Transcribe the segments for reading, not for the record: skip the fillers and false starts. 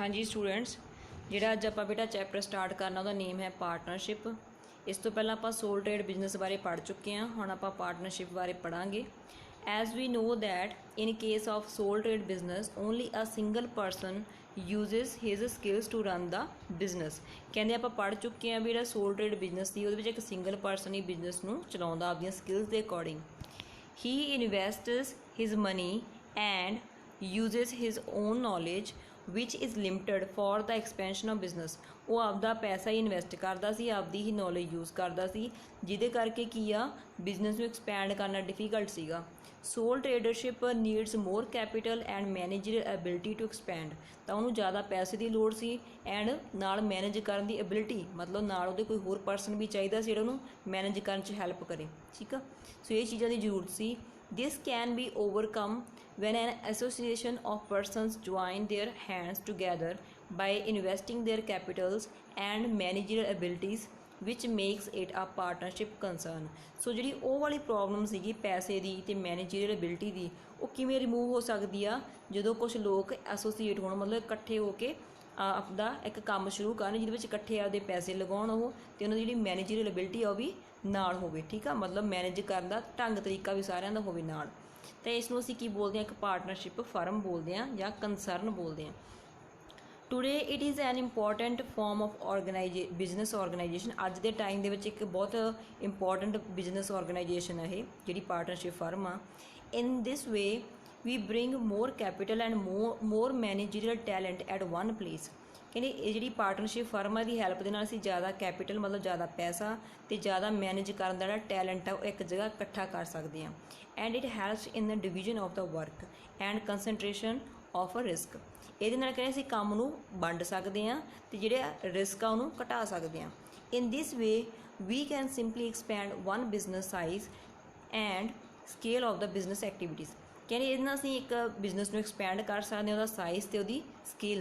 हाँ जी स्टूडेंट्स, ਜਿਹੜਾ ਅੱਜ ਆਪਾਂ ਬੇਟਾ ਚੈਪਟਰ ਸਟਾਰਟ ਕਰਨਾ ਉਹਦਾ ਨੇਮ ਹੈ ਪਾਰਟਨਰਸ਼ਿਪ। ਇਸ ਤੋਂ ਪਹਿਲਾਂ ਆਪਾਂ ਸੋਲ ਟ੍ਰੇਡ ਬਿਜ਼ਨਸ ਬਾਰੇ ਪੜ੍ਹ ਚੁੱਕੇ ਹਾਂ। ਹੁਣ ਆਪਾਂ ਪਾਰਟਨਰਸ਼ਿਪ ਬਾਰੇ ਪੜਾਂਗੇ। As we know that in case of sole trade business only a single person uses his skills to run the business. ਕਹਿੰਦੇ ਆਪਾਂ ਪੜ੍ਹ ਚੁੱਕੇ ਹਾਂ ਵੀ ਜਿਹੜਾ ਸੋਲ ਟ੍ਰੇਡ ਬਿਜ਼ਨਸ ਸੀ ਉਹਦੇ ਵਿੱਚ ਇੱਕ ਸਿੰਗਲ ਪਰਸਨ ਹੀ ਬਿਜ਼ਨਸ ਨੂੰ ਚਲਾਉਂਦਾ ਆਪਦੀਆਂ ਸਕਿੱਲਸ ਦੇ according. He invests his money and uses his own knowledge which is limited for the expansion of business। ਉਹ ਆਪਦਾ ਪੈਸਾ ਹੀ ਇਨਵੈਸਟ ਕਰਦਾ ਸੀ, ਆਪਦੀ ਹੀ ਨੌਲੇਜ ਯੂਜ਼ ਕਰਦਾ ਸੀ, ਜਿਹਦੇ ਕਰਕੇ ਕੀ ਆ ਬਿਜ਼ਨਸ ਨੂੰ ਐਕਸਪੈਂਡ ਕਰਨਾ ਡਿਫੀਕਲਟ ਸੀਗਾ। Sole tradership needs more capital and managerial ability to expand. ਤਾਂ ਉਹਨੂੰ ਜ਼ਿਆਦਾ ਪੈਸੇ ਦੀ ਲੋੜ ਸੀ ਐਂਡ ਨਾਲ ਮੈਨੇਜ ਕਰਨ ਦੀ ਐਬਿਲਿਟੀ, ਮਤਲਬ ਨਾਲ ਉਹਦੇ ਕੋਈ ਹੋਰ ਪਰਸਨ ਵੀ ਚਾਹੀਦਾ ਸੀ ਜਿਹੜਾ ਉਹਨੂੰ ਮੈਨੇਜ ਕਰਨ 'ਚ ਹੈਲਪ ਕਰੇ। ਠੀਕ ਆ, ਸੋ ਇਹ ਚੀਜ਼ਾਂ ਦੀ ਜ਼ਰੂਰਤ ਸੀ। This can be overcome when an association of persons join their hands together by investing their capitals and managerial abilities, which makes it a partnership concern। ਸੋ ਜਿਹੜੀ ਉਹ ਵਾਲੀ ਪ੍ਰੋਬਲਮ ਸੀਗੀ ਪੈਸੇ ਦੀ ਅਤੇ ਮੈਨੇਜਰੀਅਲ ਐਬਿਲਿਟੀ ਦੀ, ਉਹ ਕਿਵੇਂ ਰਿਮੂਵ ਹੋ ਸਕਦੀ ਆ ਜਦੋਂ ਕੁਛ ਲੋਕ ਐਸੋਸੀਏਟ ਹੋਣ, ਮਤਲਬ ਇਕੱਠੇ ਹੋ ਕੇ ਆਪਦਾ ਇੱਕ ਕੰਮ ਸ਼ੁਰੂ ਕਰਨ ਜਿਹਦੇ ਵਿੱਚ ਇਕੱਠੇ ਆਪਦੇ ਪੈਸੇ ਲਗਾਉਣ ਉਹ, ਅਤੇ ਉਹਨਾਂ ਦੀ ਜਿਹੜੀ ਮੈਨੇਜਰੀਅਲ ਐਬਿਲਿਟੀ ਆ ਉਹ ਵੀ ਨਾਲ ਹੋਵੇ। ਠੀਕ ਆ, ਮਤਲਬ ਮੈਨੇਜ ਕਰਨ ਦਾ ਢੰਗ ਤਰੀਕਾ ਵੀ ਸਾਰਿਆਂ ਦਾ ਹੋਵੇ ਨਾਲ। ਤਾਂ ਇਸ ਨੂੰ ਅਸੀਂ ਕੀ ਬੋਲਦੇ ਹਾਂ, ਇੱਕ ਪਾਰਟਨਰਸ਼ਿਪ ਫਰਮ ਬੋਲਦੇ ਹਾਂ ਜਾਂ ਕੰਸਰਨ ਬੋਲਦੇ ਹਾਂ। Today it is an important farm of business organisation. ਅੱਜ ਦੇ ਟਾਈਮ ਦੇ ਵਿੱਚ ਇੱਕ ਬਹੁਤ ਇੰਪੋਰਟੈਂਟ ਬਿਜ਼ਨਸ ਔਰਗਨਾਈਜੇਸ਼ਨ ਹੈ ਇਹ ਜਿਹੜੀ ਪਾਰਟਨਰਸ਼ਿਪ ਫਰਮ ਆ। In this way we bring more capital and more managerial talent at one place. ਕਹਿੰਦੇ ਇਹ ਜਿਹੜੀ ਪਾਰਟਨਰਸ਼ਿਪ ਫਰਮ ਆ ਦੀ ਹੈਲਪ ਦੇ ਨਾਲ ਅਸੀਂ ਜ਼ਿਆਦਾ ਕੈਪੀਟਲ, ਮਤਲਬ ਜ਼ਿਆਦਾ ਪੈਸਾ ਅਤੇ ਜ਼ਿਆਦਾ ਮੈਨੇਜ ਕਰਨ ਦਾ ਜਿਹੜਾ ਟੈਲੈਂਟ ਆ ਉਹ ਇੱਕ ਜਗ੍ਹਾ ਇਕੱਠਾ ਕਰ ਸਕਦੇ ਹਾਂ। And it helps in the division of the work and concentration of a risk. ਇਹਦੇ ਨਾਲ ਕਹਿੰਦੇ ਅਸੀਂ ਕੰਮ ਨੂੰ ਵੰਡ ਸਕਦੇ ਹਾਂ ਅਤੇ ਜਿਹੜੇ ਰਿਸਕ ਆ ਉਹਨੂੰ ਘਟਾ ਸਕਦੇ ਹਾਂ। In this way we can simply expand one business size and scale of the business activities. ਕਹਿੰਦੇ ਇਹਦੇ ਨਾਲ ਅਸੀਂ ਇੱਕ ਬਿਜ਼ਨਸ ਨੂੰ ਐਕਸਪੈਂਡ ਕਰ ਸਕਦੇ ਹਾਂ, ਉਹਦਾ ਸਾਈਜ਼ ਅਤੇ ਉਹਦੀ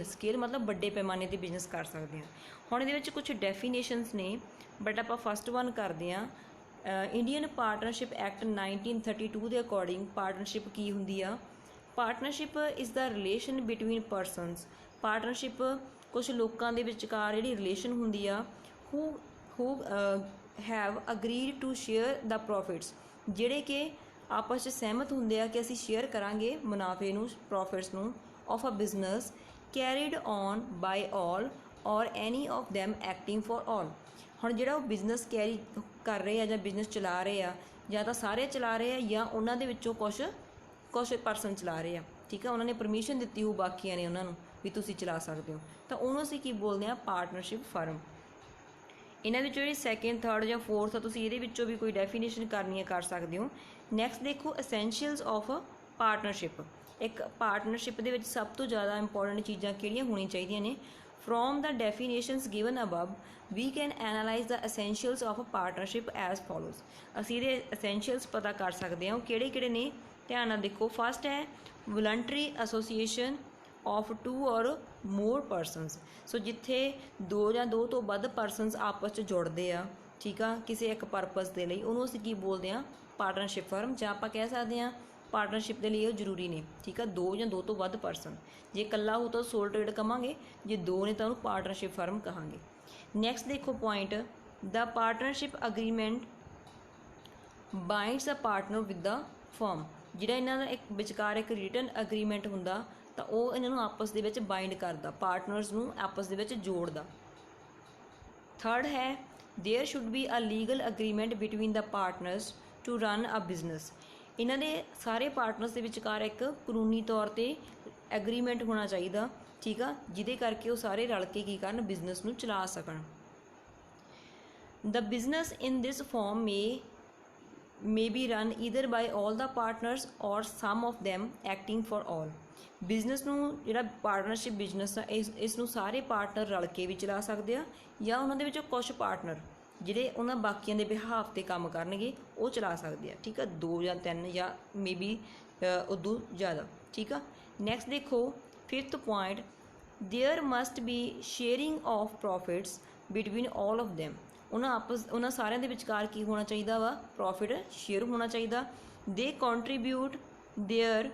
ਸਕੇਲ ਮਤਲਬ ਵੱਡੇ ਪੈਮਾਨੇ 'ਤੇ ਬਿਜ਼ਨਸ ਕਰ ਸਕਦੇ ਹਾਂ। ਹੁਣ ਇਹਦੇ ਵਿੱਚ ਕੁਛ ਡੈਫੀਨੇਸ਼ਨਸ ਨੇ, ਬਟ ਆਪਾਂ ਫਸਟ ਵਨ ਕਰਦੇ ਹਾਂ। ਇੰਡੀਅਨ ਪਾਰਟਨਰਸ਼ਿਪ ਐਕਟ 1932 ਦੇ ਅਕੋਰਡਿੰਗ ਪਾਰਟਨਰਸ਼ਿਪ ਕੀ ਹੁੰਦੀ ਆ? Partnership is the relation between persons. Partnership ਕੁਛ ਲੋਕਾਂ ਦੇ ਵਿਚਕਾਰ ਜਿਹੜੀ ਰਿਲੇਸ਼ਨ ਹੁੰਦੀ ਆ who have agreed to share the profits, ਜਿਹੜੇ ਕਿ ਆਪਸ 'ਚ ਸਹਿਮਤ ਹੁੰਦੇ ਆ ਕਿ ਅਸੀਂ ਸ਼ੇਅਰ ਕਰਾਂਗੇ ਮੁਨਾਫੇ ਨੂੰ, ਪ੍ਰੋਫਿਟਸ ਨੂੰ, of a business carried on by all or any of them acting for all. ਹੁਣ ਜਿਹੜਾ ਉਹ ਬਿਜ਼ਨਸ ਕੈਰੀ ਕਰ ਰਹੇ ਆ ਜਾਂ ਬਿਜ਼ਨਸ ਚਲਾ ਰਹੇ ਆ, ਜਾਂ ਤਾਂ ਸਾਰੇ ਚਲਾ ਰਹੇ ਆ ਜਾਂ ਉਹਨਾਂ ਦੇ ਵਿੱਚੋਂ ਕੁਛ ਪਰਸਨ ਚਲਾ ਰਹੇ ਆ। ਠੀਕ ਆ, ਉਹਨਾਂ ਨੇ ਪਰਮਿਸ਼ਨ ਦਿੱਤੀ ਹੋ ਬਾਕੀਆਂ ਨੇ ਉਹਨਾਂ ਨੂੰ ਵੀ ਤੁਸੀਂ ਚਲਾ ਸਕਦੇ ਹੋ, ਤਾਂ ਉਹਨੂੰ ਅਸੀਂ ਕੀ ਬੋਲਦੇ ਹਾਂ? Partnership firm. ਇਹਨਾਂ ਵਿੱਚੋਂ ਜਿਹੜੀ ਸੈਕਿੰਡ, ਥਰਡ ਜਾਂ ਫੋਰਥ ਆ ਤੁਸੀਂ ਇਹਦੇ ਵਿੱਚੋਂ ਵੀ ਕੋਈ ਡੈਫੀਨੇਸ਼ਨ ਕਰਨੀ ਹੈ ਕਰ ਸਕਦੇ ਹੋ। ਨੈਕਸਟ ਦੇਖੋ ਐਸੈਂਸ਼ੀਅਲਸ ਆਫ ਪਾਰਟਨਰਸ਼ਿਪ। ਇੱਕ ਪਾਰਟਨਰਸ਼ਿਪ ਦੇ ਵਿੱਚ ਸਭ ਤੋਂ ਜ਼ਿਆਦਾ ਇੰਪੋਰਟੈਂਟ ਚੀਜ਼ਾਂ ਕਿਹੜੀਆਂ ਹੋਣੀਆਂ ਚਾਹੀਦੀਆਂ ਨੇ? From the definitions given above we can analyse the essentials of partnership as follows. ਅਸੀਂ ਇਹਦੇ ਐਸੈਂਸ਼ੀਅਲਸ ਪਤਾ ਕਰ ਸਕਦੇ ਹਾਂ, ਉਹ ਕਿਹੜੇ ਕਿਹੜੇ ਨੇ, ਧਿਆਨ ਨਾਲ ਦੇਖੋ। ਫਸਟ ਹੈ ਵਲੰਟਰੀ ਐਸੋਸੀਏਸ਼ਨ ਆਫ 2 ਔਰ ਮੋਰ ਪਰਸਨਸ। ਸੋ ਜਿੱਥੇ 2 ਜਾਂ 2 ਤੋਂ ਵੱਧ ਪਰਸਨਸ ਆਪਸ 'ਚ ਜੁੜਦੇ ਆ, ਠੀਕ ਆ, ਕਿਸੇ ਇੱਕ ਪਰਪਸ ਦੇ ਲਈ, ਉਹਨੂੰ ਅਸੀਂ ਕੀ ਬੋਲਦੇ ਹਾਂ? Partnership firm. ਜਾਂ ਆਪਾਂ ਕਹਿ ਸਕਦੇ ਹਾਂ ਪਾਰਟਨਰਸ਼ਿਪ ਦੇ ਲਈ ਉਹ ਜ਼ਰੂਰੀ ਨੇ, ਠੀਕ ਆ, 2 ਜਾਂ 2 ਤੋਂ ਵੱਧ ਪਰਸਨ। ਜੇ ਇਕੱਲਾ ਹੋ ਤਾਂ ਸੋਲ ਟ੍ਰੇਡ ਕਹਾਂਗੇ, ਜੇ 2 ਨੇ ਤਾਂ ਉਹਨੂੰ ਪਾਰਟਨਰਸ਼ਿਪ ਫਰਮ ਕਹਾਂਗੇ। ਨੈਕਸਟ ਦੇਖੋ point, the partnership agreement binds a partner with the firm. ਜਿਹੜਾ ਇਹਨਾਂ ਦਾ ਇੱਕ ਵਿਚਕਾਰ ਇੱਕ ਰਿਟਨ ਅਗਰੀਮੈਂਟ ਹੁੰਦਾ ਤਾਂ ਉਹ ਇਹਨਾਂ ਨੂੰ ਆਪਸ ਦੇ ਵਿੱਚ ਬਾਈਂਡ ਕਰਦਾ, ਪਾਰਟਨਰਸ ਨੂੰ ਆਪਸ ਦੇ ਵਿੱਚ ਜੋੜਦਾ। ਥਰਡ ਹੈ there should be a legal agreement between the partners to run a business. ਇਹਨਾਂ ਦੇ ਸਾਰੇ ਪਾਰਟਨਰਸ ਦੇ ਵਿਚਕਾਰ ਇੱਕ ਕਾਨੂੰਨੀ ਤੌਰ 'ਤੇ ਐਗਰੀਮੈਂਟ ਹੋਣਾ ਚਾਹੀਦਾ, ਠੀਕ ਆ, ਜਿਹਦੇ ਕਰਕੇ ਉਹ ਸਾਰੇ ਰਲ ਕੇ ਕੀ ਕਰਨ? ਬਿਜ਼ਨਸ ਨੂੰ ਚਲਾ ਸਕਣ। The business in this form may be run either by all the partners or some of them acting for all। Business ਨੂੰ ਜਿਹੜਾ ਪਾਰਟਨਰਸ਼ਿਪ ਬਿਜ਼ਨਸ ਆ ਇਸ ਨੂੰ ਸਾਰੇ ਪਾਰਟਨਰ ਰਲ ਕੇ ਵੀ ਚਲਾ ਸਕਦੇ ਆ, ਜਾਂ ਉਹਨਾਂ ਦੇ ਵਿੱਚੋਂ ਕੁਛ ਪਾਰਟਨਰ ਜਿਹੜੇ ਉਹਨਾਂ ਬਾਕੀਆਂ ਦੇ ਬਿਹਾਫ 'ਤੇ ਕੰਮ ਕਰਨਗੇ ਉਹ ਚਲਾ ਸਕਦੇ ਆ। ਠੀਕ ਆ, 2 ਜਾਂ 3 ਜਾਂ ਮੇਬੀ ਉਦੋਂ ਜ਼ਿਆਦਾ। ਠੀਕ ਆ, ਨੈਕਸਟ ਦੇਖੋ fifth point, there must B sharing of profits between all of them. ਉਹਨਾਂ ਸਾਰਿਆਂ ਦੇ ਵਿਚਕਾਰ ਕੀ ਹੋਣਾ ਚਾਹੀਦਾ ਵਾ? ਪ੍ਰੋਫਿਟ ਸ਼ੇਅਰ ਹੋਣਾ ਚਾਹੀਦਾ। ਦੇ contribute there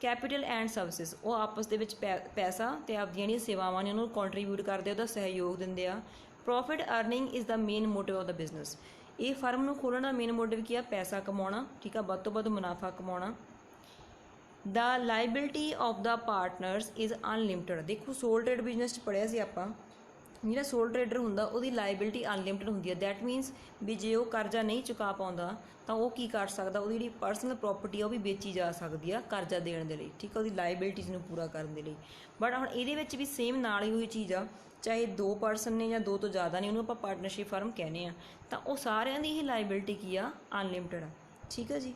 capital and services, ਉਹ ਆਪਸ ਦੇ ਵਿੱਚ ਪੈਸਾ ਤੇ ਆਪਦੀਆਂ ਜਿਹੜੀਆਂ ਸੇਵਾਵਾਂ ਨੇ ਉਹਨੂੰ ਕੰਟਰੀਬਿਊਟ ਕਰਦੇ ਆ, ਉਹਦਾ ਸਹਿਯੋਗ ਦਿੰਦੇ ਆ। Profit earning is the main motive of the business, ਇਹ ਫਰਮ ਨੂੰ ਖੋਲ੍ਹਣ ਦਾ ਮੇਨ ਮੋਟਿਵ ਕੀ ਆ? ਪੈਸਾ ਕਮਾਉਣਾ, ਠੀਕ ਆ, ਵੱਧ ਤੋਂ ਵੱਧ ਮੁਨਾਫਾ ਕਮਾਉਣਾ। The liability of the partners is unlimited. ਦੇਖੋ ਸੋਲ ਟ੍ਰੇਡ ਬਿਜ਼ਨਸ 'ਚ ਪੜ੍ਹਿਆ ਸੀ ਆਪਾਂ, ਜਿਹੜਾ ਸੋਲ ਟ੍ਰੇਡਰ ਹੁੰਦਾ ਉਹਦੀ ਲਾਇਬਿਲਿਟੀ ਅਨਲਿਮਟਿਡ ਹੁੰਦੀ ਹੈ। ਦੈਟ ਮੀਨਸ ਵੀ ਜੇ ਉਹ ਕਰਜ਼ਾ ਨਹੀਂ ਚੁਕਾ ਪਾਉਂਦਾ ਤਾਂ ਉਹ ਕੀ ਕਰ ਸਕਦਾ? ਉਹਦੀ ਜਿਹੜੀ ਪਰਸਨਲ ਪ੍ਰੋਪਰਟੀ ਆ ਉਹ ਵੀ ਵੇਚੀ ਜਾ ਸਕਦੀ ਆ ਕਰਜ਼ਾ ਦੇਣ ਦੇ ਲਈ, ਠੀਕ ਆ, ਉਹਦੀ ਲਾਇਬਿਲਿਟੀਜ਼ ਨੂੰ ਪੂਰਾ ਕਰਨ ਦੇ ਲਈ। ਬਟ ਹੁਣ ਇਹਦੇ ਵਿੱਚ ਵੀ ਸੇਮ ਨਾਲ ਹੀ ਉਹੀ ਚੀਜ਼ ਆ, ਚਾਹੇ 2 ਪਰਸਨ ਨੇ ਜਾਂ 2 ਤੋਂ ਜ਼ਿਆਦਾ ਨੇ, ਉਹਨੂੰ ਆਪਾਂ ਪਾਰਟਨਰਸ਼ਿਪ ਫਰਮ ਕਹਿੰਦੇ ਆ, ਤਾਂ ਉਹ ਸਾਰਿਆਂ ਦੀ ਹੀ ਲਾਇਬਿਲਿਟੀ ਕੀ ਆ? ਅਨਲਿਮਟਿਡ ਆ, ਠੀਕ ਆ ਜੀ।